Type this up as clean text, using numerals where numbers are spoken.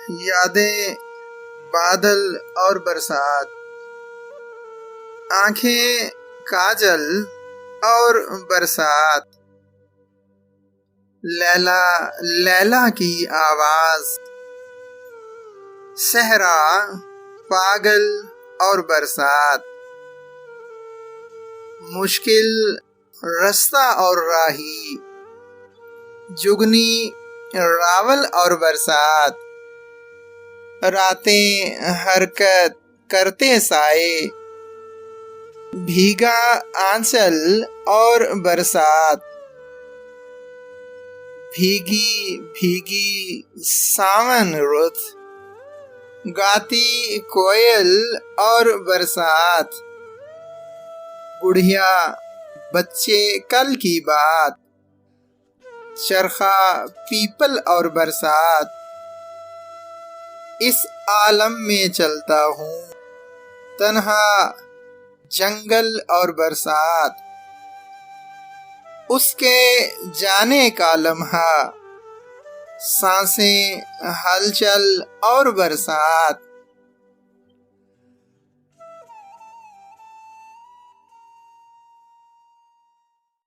यादें, बादल और बरसात, आंखें, काजल और बरसात, लैला लैला की आवाज, सहरा, पागल और बरसात, मुश्किल, रास्ता और राही, जुगनी, रावल और बरसात, रातें हरकत करते साए, भीगा आंचल और बरसात, भीगी भीगी सावन रुत, गाती कोयल और बरसात, बुढ़िया बच्चे कल की बात, चरखा पीपल और बरसात, इस आलम में चलता हूँ तन्हा, जंगल और बरसात, उसके जाने का लम्हा, सांसें, हलचल और बरसात।